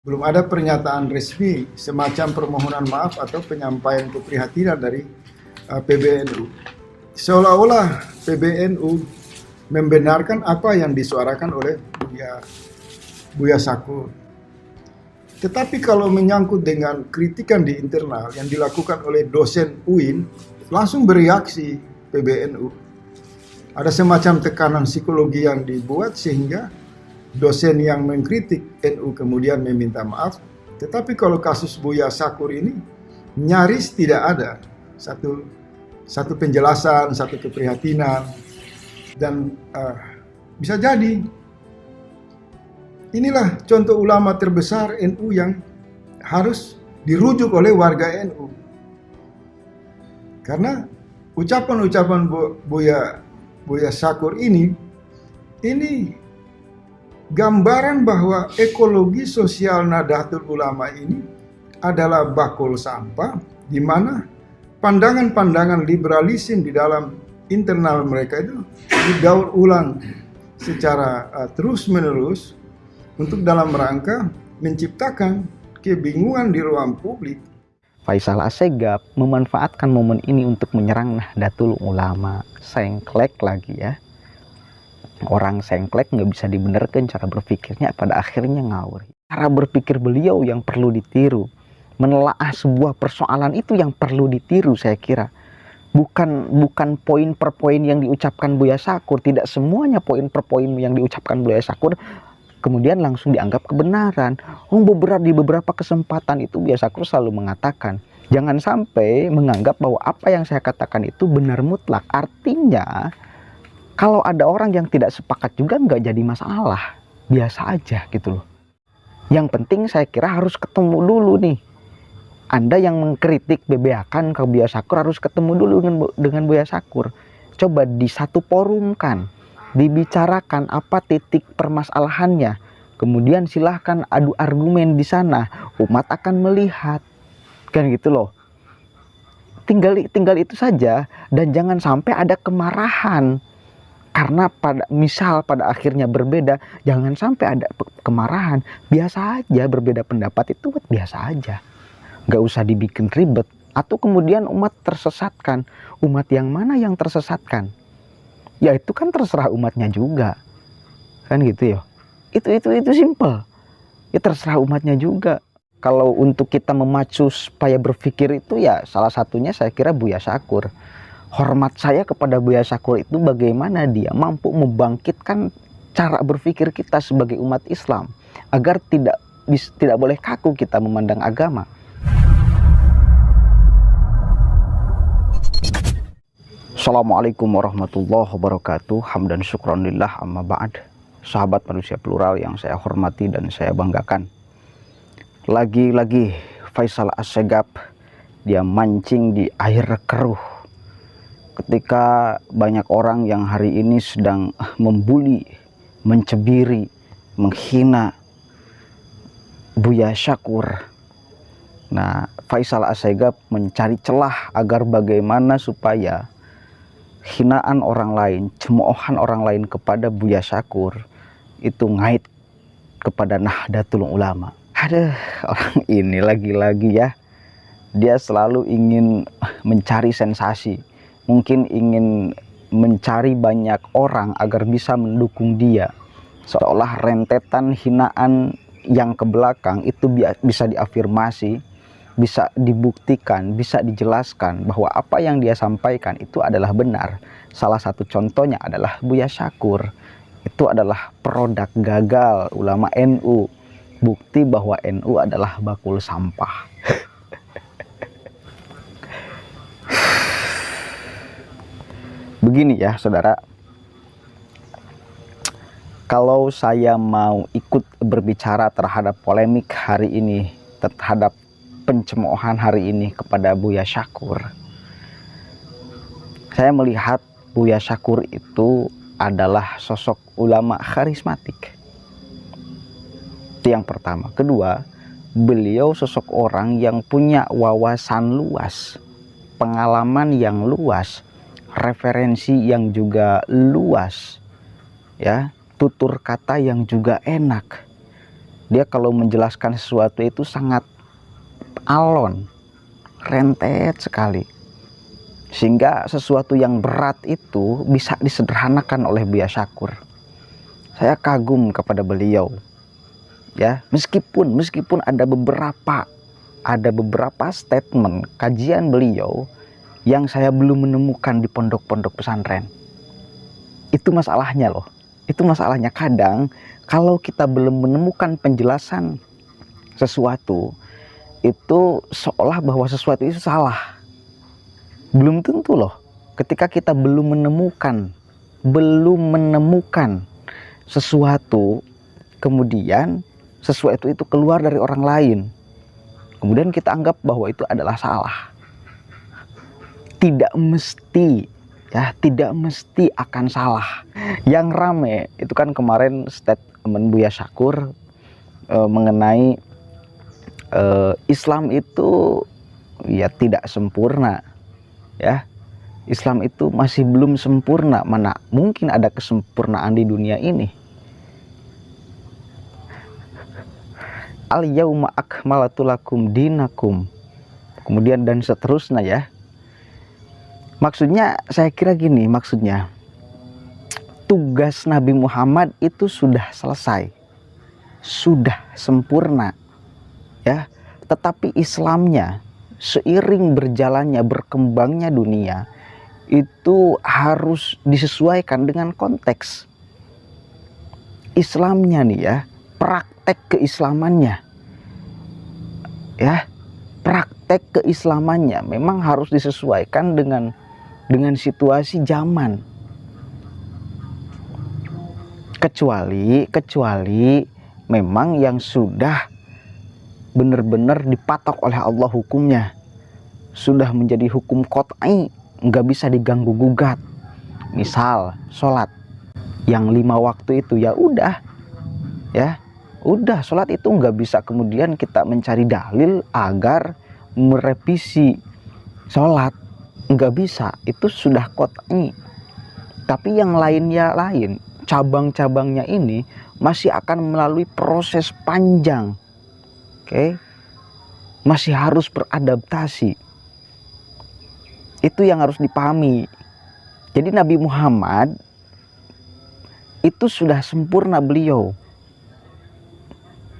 belum ada pernyataan resmi semacam permohonan maaf atau penyampaian keprihatinan dari PBNU. Seolah-olah PBNU membenarkan apa yang disuarakan oleh Buya Sakur. Tetapi kalau menyangkut dengan kritikan di internal yang dilakukan oleh dosen UIN, langsung bereaksi PBNU. Ada semacam tekanan psikologi yang dibuat sehingga dosen yang mengkritik NU kemudian meminta maaf. Tetapi kalau kasus Buya Sakur ini nyaris tidak ada satu penjelasan, satu keprihatinan, dan bisa jadi inilah contoh ulama terbesar NU yang harus dirujuk oleh warga NU. Karena ucapan-ucapan Buya Sakur ini gambaran bahwa ekologi sosial Nahdlatul Ulama ini adalah bakul sampah, di mana pandangan-pandangan liberalisme di dalam internal mereka itu digaul ulang secara terus-menerus untuk dalam rangka menciptakan kebingungan di ruang publik. Faisal Assegaf memanfaatkan momen ini untuk menyerang Nahdlatul Ulama. Sengklek lagi ya. Orang sengklek nggak bisa dibenarkan cara berpikirnya, pada akhirnya ngawur. Cara berpikir beliau yang perlu ditiru. Menelaah sebuah persoalan itu yang perlu ditiru, saya kira. Bukan poin per poin yang diucapkan Buya Sakur. Tidak semuanya poin per poin yang diucapkan Buya Sakur kemudian langsung dianggap kebenaran. Di beberapa kesempatan itu Buya Sakur selalu mengatakan, jangan sampai menganggap bahwa apa yang saya katakan itu benar mutlak. Artinya, kalau ada orang yang tidak sepakat juga nggak jadi masalah. Biasa aja gitu loh. Yang penting saya kira harus ketemu dulu nih. Anda yang mengkritik BBH-kan ke Buya Sakur harus ketemu dulu dengan Buya Sakur. Coba di satu forum kan, dibicarakan apa titik permasalahannya. Kemudian silahkan adu argumen di sana. Umat akan melihat. Kan gitu loh. Tinggal itu saja, dan jangan sampai ada kemarahan. Karena pada akhirnya berbeda, jangan sampai ada kemarahan. Biasa aja berbeda pendapat itu biasa aja. Gak usah dibikin ribet. Atau kemudian umat tersesatkan. Umat yang mana yang tersesatkan? Ya itu kan terserah umatnya juga. Kan gitu ya. Itu simple. Ya terserah umatnya juga. Kalau untuk kita memacu supaya berpikir itu ya salah satunya saya kira Buya Sakur. Hormat saya kepada Buya Sakur itu bagaimana dia mampu membangkitkan cara berpikir kita sebagai umat Islam agar tidak boleh kaku kita memandang agama. Assalamualaikum warahmatullahi wabarakatuh. Hamdan syukronillah amma ba'd. Sahabat manusia plural yang saya hormati dan saya banggakan. Lagi-lagi Faisal Assegaf dia mancing di air keruh. Ketika banyak orang yang hari ini sedang membuli, mencebiri, menghina Buya Sakur. Nah, Faisal Assegaf mencari celah agar bagaimana supaya hinaan orang lain, cemoohan orang lain kepada Buya Sakur itu ngait kepada Nahdlatul Ulama. Ada orang ini lagi-lagi ya, dia selalu ingin mencari sensasi, mungkin ingin mencari banyak orang agar bisa mendukung dia, seolah rentetan hinaan yang ke belakang itu bisa diafirmasi, bisa dibuktikan, bisa dijelaskan bahwa apa yang dia sampaikan itu adalah benar. Salah satu contohnya adalah Buya Sakur. Itu adalah produk gagal ulama NU. Bukti bahwa NU adalah bakul sampah. Begini ya saudara. Kalau saya mau ikut berbicara terhadap polemik hari ini, terhadap pencemoohan hari ini kepada Buya Sakur, saya melihat Buya Sakur itu adalah sosok ulama karismatik. Itu yang pertama. Kedua, beliau sosok orang yang punya wawasan luas, pengalaman yang luas, referensi yang juga luas, ya, tutur kata yang juga enak. Dia kalau menjelaskan sesuatu itu sangat alon, rentet sekali. Sehingga sesuatu yang berat itu bisa disederhanakan oleh Buya Syakur. Saya kagum kepada beliau. Ya, meskipun ada beberapa statement kajian beliau yang saya belum menemukan di pondok-pondok pesantren. Itu masalahnya loh. Itu masalahnya, kadang kalau kita belum menemukan penjelasan sesuatu, itu seolah bahwa sesuatu itu salah. Belum tentu loh. Ketika kita belum menemukan sesuatu, kemudian sesuatu itu keluar dari orang lain, kemudian kita anggap bahwa itu adalah salah. Tidak mesti akan salah. Yang rame itu kan kemarin statement Buya Syakur mengenai Islam itu ya tidak sempurna. Ya, Islam itu masih belum sempurna. Mana mungkin ada kesempurnaan di dunia ini. Al yauma akmaltu lakum dinakum. Kemudian dan seterusnya ya. Maksudnya saya kira gini, tugas Nabi Muhammad itu sudah selesai. Sudah sempurna. Ya, tetapi Islamnya seiring berjalannya, berkembangnya dunia, itu harus disesuaikan dengan konteks Islamnya nih ya, praktek keislamannya. Ya, praktek keislamannya memang harus disesuaikan dengan situasi zaman. Kecuali memang yang sudah benar-benar dipatok oleh Allah hukumnya, sudah menjadi hukum qat'i, nggak bisa diganggu gugat. Misal sholat yang 5 waktu itu ya udah sholat itu nggak bisa kemudian kita mencari dalil agar merevisi sholat, nggak bisa, itu sudah qat'i. Tapi yang lainnya cabang-cabangnya ini masih akan melalui proses panjang. Masih harus beradaptasi. Itu yang harus dipahami. Jadi Nabi Muhammad itu sudah sempurna, beliau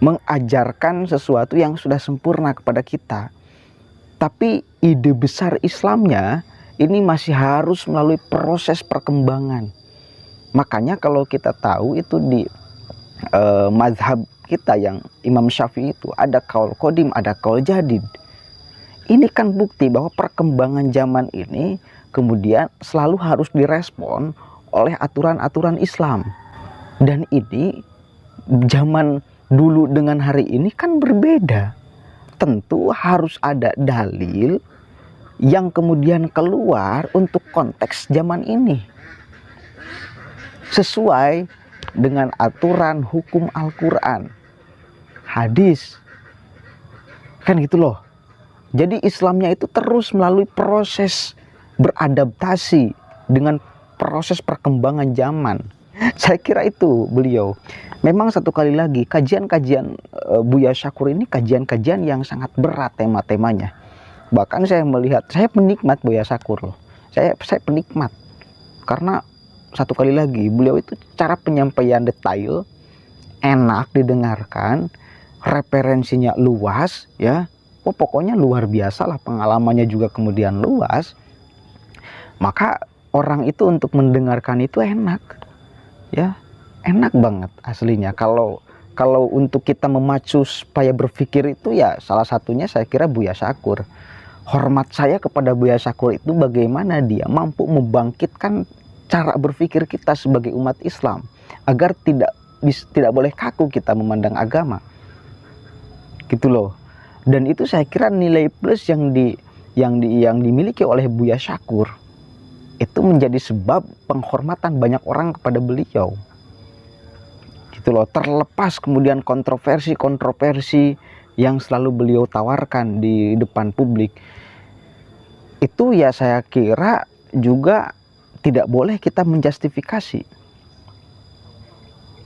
mengajarkan sesuatu yang sudah sempurna kepada kita. Tapi ide besar Islamnya ini masih harus melalui proses perkembangan. Makanya kalau kita tahu itu di mazhab kita yang Imam Syafi'i itu ada qaul qadim, ada qaul jadid. Ini kan bukti bahwa perkembangan zaman ini kemudian selalu harus direspon oleh aturan-aturan Islam. Dan ini zaman dulu dengan hari ini kan berbeda. Tentu harus ada dalil yang kemudian keluar untuk konteks zaman ini, sesuai dengan aturan hukum Al-Quran, hadis, kan gitu loh. Jadi Islamnya itu terus melalui proses beradaptasi dengan proses perkembangan zaman. Saya kira itu beliau. Memang satu kali lagi, kajian-kajian Buya Syakur ini kajian-kajian yang sangat berat tema-temanya. Bahkan saya penikmat Buya Syakur loh. Saya penikmat. Karena satu kali lagi, beliau itu cara penyampaian detail, enak didengarkan, referensinya luas ya. Pokoknya luar biasa lah, pengalamannya juga kemudian luas. Maka orang itu untuk mendengarkan itu enak. Ya, enak banget aslinya. Kalau untuk kita memacu supaya berpikir itu ya salah satunya saya kira Buya Syakur. Hormat saya kepada Buya Syakur itu bagaimana dia mampu membangkitkan cara berpikir kita sebagai umat Islam agar tidak boleh kaku kita memandang agama. Gitu loh. Dan itu saya kira nilai plus yang dimiliki oleh Buya Syakur itu menjadi sebab penghormatan banyak orang kepada beliau. Gitu loh, terlepas kemudian kontroversi yang selalu beliau tawarkan di depan publik. Itu ya saya kira juga tidak boleh kita menjustifikasi.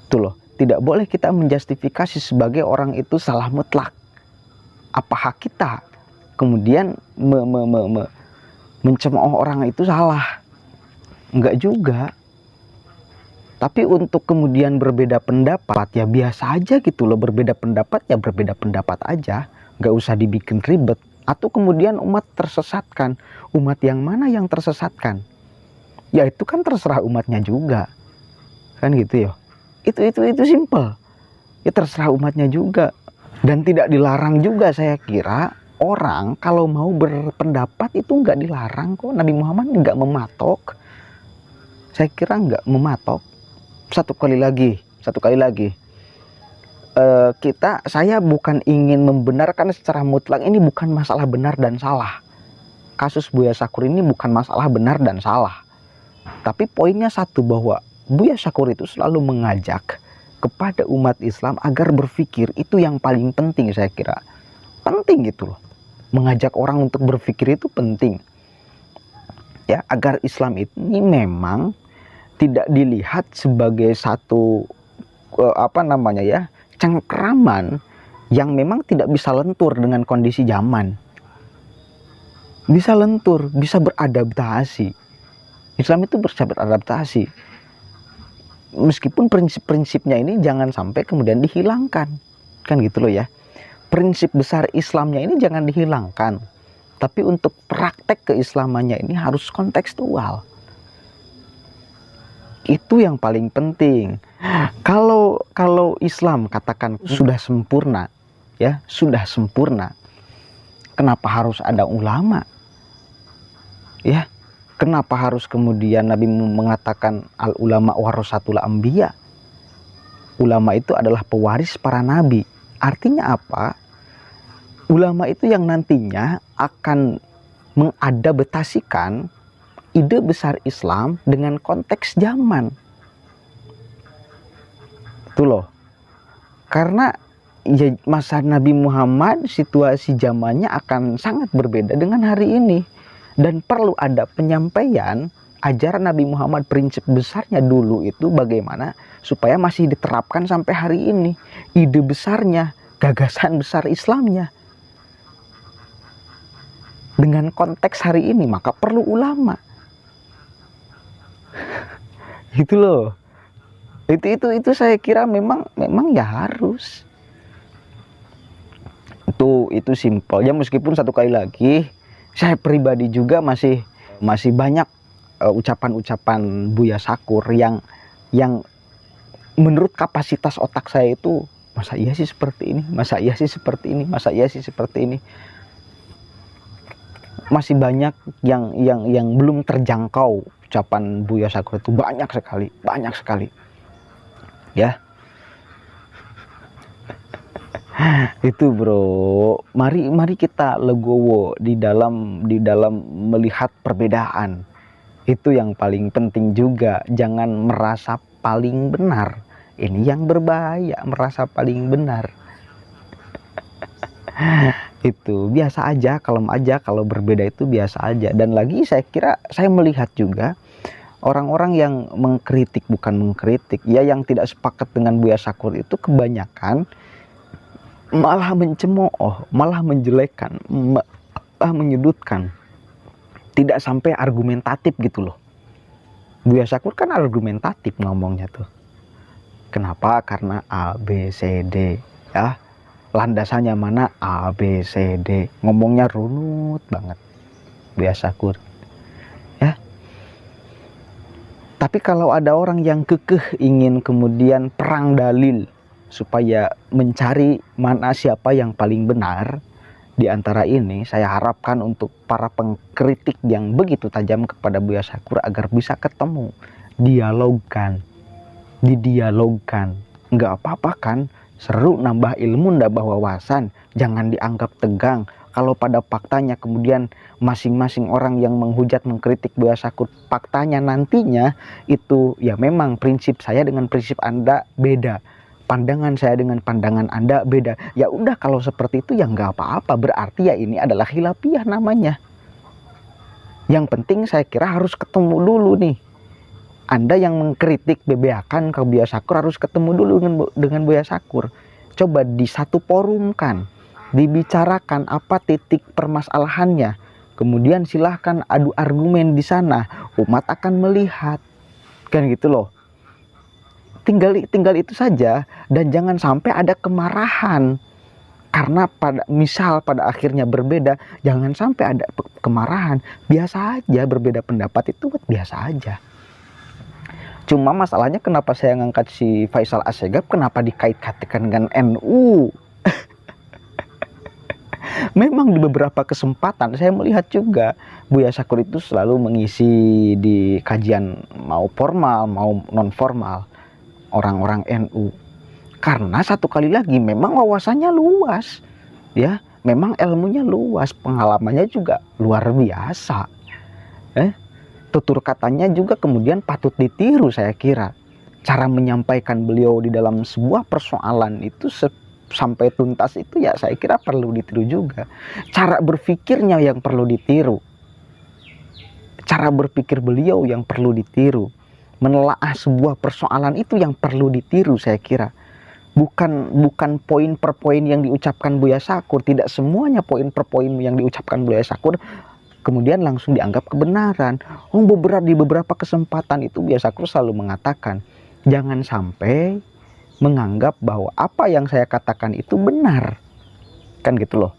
Itu loh. Tidak boleh kita menjustifikasi sebagai orang itu salah mutlak. Apa hak kita kemudian mencemooh orang itu salah? Enggak juga. Tapi untuk kemudian berbeda pendapat, ya biasa aja gitu loh. Berbeda pendapat ya berbeda pendapat aja. Nggak usah dibikin ribet. Atau kemudian umat tersesatkan. Umat yang mana yang tersesatkan? Ya itu kan terserah umatnya juga. Kan gitu ya. Itu simple. Ya terserah umatnya juga. Dan tidak dilarang juga, saya kira orang kalau mau berpendapat itu nggak dilarang kok. Nabi Muhammad nggak mematok. Saya kira nggak mematok. Satu kali lagi, saya bukan ingin membenarkan secara mutlak, ini bukan masalah benar dan salah. Kasus Buya Syakur ini bukan masalah benar dan salah. Tapi poinnya satu, bahwa Buya Syakur itu selalu mengajak kepada umat Islam agar berpikir. Itu yang paling penting, saya kira. Penting gitu loh. Mengajak orang untuk berpikir itu penting. Ya, agar Islam ini memang tidak dilihat sebagai satu cengkraman yang memang tidak bisa lentur dengan kondisi zaman. Bisa lentur, bisa beradaptasi. Islam itu bisa beradaptasi. Meskipun prinsip-prinsipnya ini jangan sampai kemudian dihilangkan. Kan gitu loh ya. Prinsip besar Islamnya ini jangan dihilangkan. Tapi untuk praktek keislamannya ini harus kontekstual. Itu yang paling penting. Kalau Islam katakan sudah sempurna, ya sudah sempurna, kenapa harus ada ulama? Ya, kenapa harus kemudian Nabi mengatakan al ulama warasatul anbiya? Ulama itu adalah pewaris para nabi. Artinya apa? Ulama itu yang nantinya akan mengadaptasikan ide besar Islam dengan konteks zaman. Itu loh. Karena ya masa Nabi Muhammad situasi zamannya akan sangat berbeda dengan hari ini. Dan perlu ada penyampaian ajaran Nabi Muhammad, prinsip besarnya dulu itu bagaimana supaya masih diterapkan sampai hari ini. Ide besarnya, gagasan besar Islamnya. Dengan konteks hari ini maka perlu ulama. Gitu loh. Itu saya kira memang ya harus. Itu simpel. Ya meskipun satu kali lagi saya pribadi juga masih banyak ucapan-ucapan Buya Syakur yang menurut kapasitas otak saya itu, masa iya sih seperti ini, masa iya sih seperti ini, masa iya sih seperti ini. Masih banyak yang belum terjangkau. Ucapan Buya Syakur itu banyak sekali. Ya. Itu bro, mari kita legowo di dalam melihat perbedaan. Itu yang paling penting juga. Jangan merasa paling benar. Ini yang berbahaya, merasa paling benar. Itu biasa aja, kalem aja, kalau berbeda itu biasa aja. Dan lagi saya kira, saya melihat juga orang-orang yang mengkritik, bukan mengkritik, ya yang tidak sepakat dengan Buya Syakur itu kebanyakan malah mencemooh, malah menjelekkan, malah menyudutkan. Tidak sampai argumentatif gitu loh. Buya Syakur kan argumentatif ngomongnya tuh. Kenapa? Karena A, B, C, D, ya. Landasannya mana? A, B, C, D. Ngomongnya runut banget Buya Syakur. Ya. Tapi kalau ada orang yang kekeh ingin kemudian perang dalil supaya mencari mana siapa yang paling benar di antara ini, saya harapkan untuk para pengkritik yang begitu tajam kepada Buya Syakur agar bisa ketemu, didialogkan. Nggak apa-apa kan? Seru, nambah ilmu, nambah wawasan. Jangan dianggap tegang. Kalau pada faktanya kemudian masing-masing orang yang menghujat, mengkritik Buya Syakur, faktanya nantinya itu ya memang prinsip saya dengan prinsip Anda beda. Pandangan saya dengan pandangan Anda beda. Ya udah, kalau seperti itu ya nggak apa-apa. Berarti ya ini adalah khilafiyah namanya. Yang penting saya kira harus ketemu dulu nih. Anda yang mengkritik Buya Akan ke Buya Syakur harus ketemu dulu dengan Buya Syakur. Coba di satu forum kan, dibicarakan apa titik permasalahannya. Kemudian silahkan adu argumen di sana. Umat akan melihat. Kan gitu loh. Tinggal itu saja, dan jangan sampai ada kemarahan. Karena pada akhirnya berbeda, jangan sampai ada kemarahan. Biasa aja berbeda pendapat itu biasa aja. Cuma masalahnya kenapa saya ngangkat si Faisal Assegaf, kenapa dikait-kaitkan dengan NU? Memang di beberapa kesempatan saya melihat juga Buya Syakur itu selalu mengisi di kajian mau formal mau non formal orang-orang NU. Karena satu kali lagi memang wawasannya luas, ya, memang ilmunya luas, pengalamannya juga luar biasa. Tutur katanya juga kemudian patut ditiru saya kira. Cara menyampaikan beliau di dalam sebuah persoalan itu sampai tuntas itu ya saya kira perlu ditiru juga. Cara berpikirnya yang perlu ditiru. Cara berpikir beliau yang perlu ditiru. Menelaah sebuah persoalan itu yang perlu ditiru saya kira. Bukan poin per poin yang diucapkan Buya Syakur. Tidak semuanya poin per poin yang diucapkan Buya Syakur kemudian langsung dianggap kebenaran. Di beberapa kesempatan itu Buya Syakur selalu mengatakan, jangan sampai menganggap bahwa apa yang saya katakan itu benar. Kan gitu loh.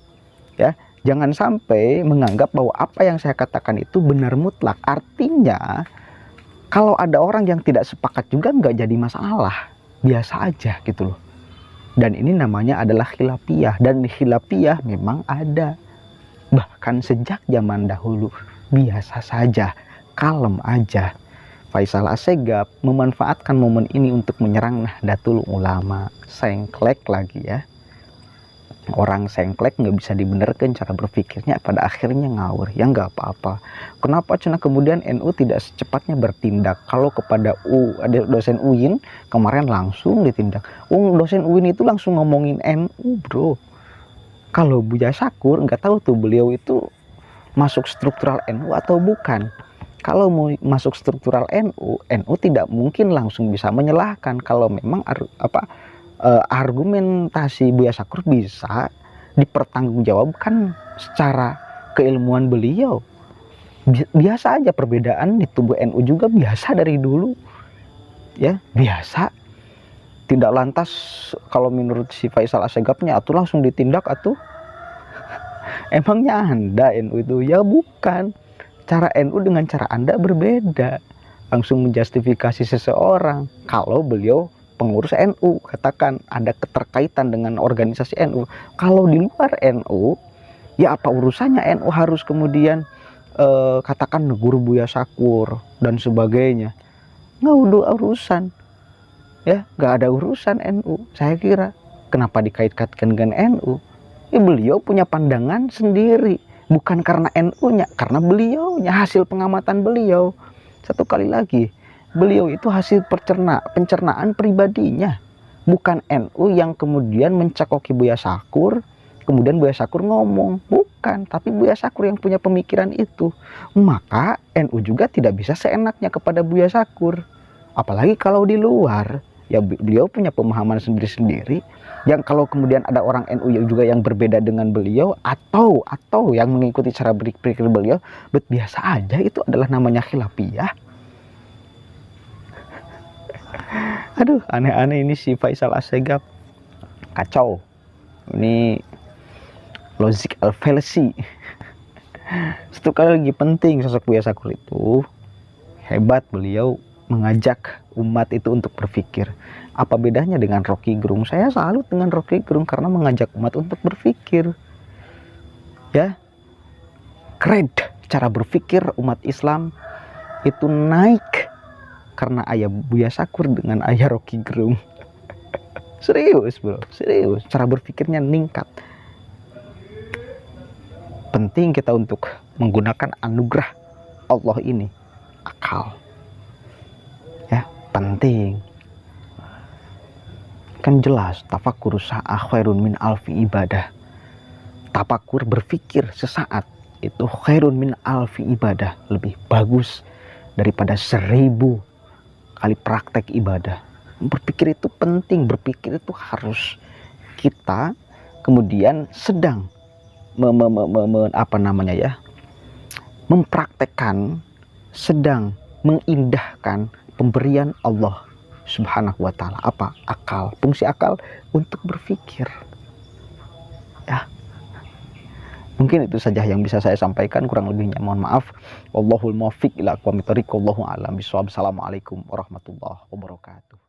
Ya, jangan sampai menganggap bahwa apa yang saya katakan itu benar mutlak. Artinya kalau ada orang yang tidak sepakat juga nggak jadi masalah. Biasa aja gitu loh. Dan ini namanya adalah khilafiyah. Dan khilafiyah memang ada. Bahkan sejak zaman dahulu. Biasa saja. Kalem aja. Faisal Assegaf memanfaatkan momen ini untuk menyerang Nahdlatul Ulama. Sengklek lagi ya. Orang sengklek nggak bisa dibenarkan cara berpikirnya, pada akhirnya ngawur. Ya nggak apa-apa. Kenapa cina kemudian NU tidak secepatnya bertindak? Kalau kepada ada dosen UIN kemarin langsung ditindak. Dosen UIN itu langsung ngomongin NU bro. Kalau Buya Syakur nggak tahu tuh beliau itu masuk struktural NU atau bukan. Kalau mau masuk struktural NU tidak mungkin langsung bisa menyalahkan. Kalau memang argumentasi Buya Syakur bisa dipertanggungjawabkan secara keilmuan beliau. Biasa aja perbedaan di tubuh NU juga biasa dari dulu. Ya, biasa. Tidak lantas kalau menurut si Faisal Assegafnya atuh langsung ditindak atuh. Emangnya Anda NU itu? Ya bukan. Cara NU dengan cara Anda berbeda. Langsung menjustifikasi seseorang kalau beliau pengurus NU, katakan ada keterkaitan dengan organisasi NU. Kalau di luar NU, ya apa urusannya NU harus kemudian katakan negur Buya Syakur dan sebagainya? Nggak ada urusan, ya nggak ada urusan NU. Saya kira kenapa dikait-kaitkan dengan NU? Ya beliau punya pandangan sendiri, bukan karena NU-nya, karena beliaunya, hasil pengamatan beliau. Satu kali lagi, beliau itu hasil pencernaan pribadinya, bukan NU yang kemudian mencekoki Buya Syakur, kemudian Buya Syakur ngomong, bukan, tapi Buya Syakur yang punya pemikiran itu. Maka NU juga tidak bisa seenaknya kepada Buya Syakur, apalagi kalau di luar, ya beliau punya pemahaman sendiri-sendiri. Yang kalau kemudian ada orang NU yang juga yang berbeda dengan beliau atau yang mengikuti cara berpikir beliau, biasa aja, itu adalah namanya khilafiyah. Aduh, aneh-aneh ini si Faisal Assegaf. Kacau. Ini logic fallacy. Satu kali lagi penting sosok Buya Syakur itu. Hebat beliau mengajak umat itu untuk berpikir. Apa bedanya dengan Rocky Gerung? Saya salut dengan Rocky Gerung karena mengajak umat untuk berpikir. Ya. Keren cara berpikir umat Islam itu naik karena ayah Buya Syakur dengan ayah Rocky Gerung. Serius bro, serius. Cara berpikirnya meningkat. Penting kita untuk menggunakan anugerah Allah ini. Akal. Ya, penting. Kan jelas, tafakur sa'ah khairun min alfi ibadah. Tafakur berpikir sesaat itu khairun min alfi ibadah. Lebih bagus daripada 1000 kali praktek ibadah. Berpikir itu penting, berpikir itu harus. Kita kemudian sedang mempraktekkan, sedang mengindahkan pemberian Allah Subhanahu wa taala. Apa? Akal, fungsi akal untuk berpikir. Ya. Mungkin itu saja yang bisa saya sampaikan, kurang lebihnya mohon maaf. Wallahul muwaffiq ila aqwamit thoriq, wallahu a'lam bishawab. Assalamualaikum warahmatullahi wabarakatuh.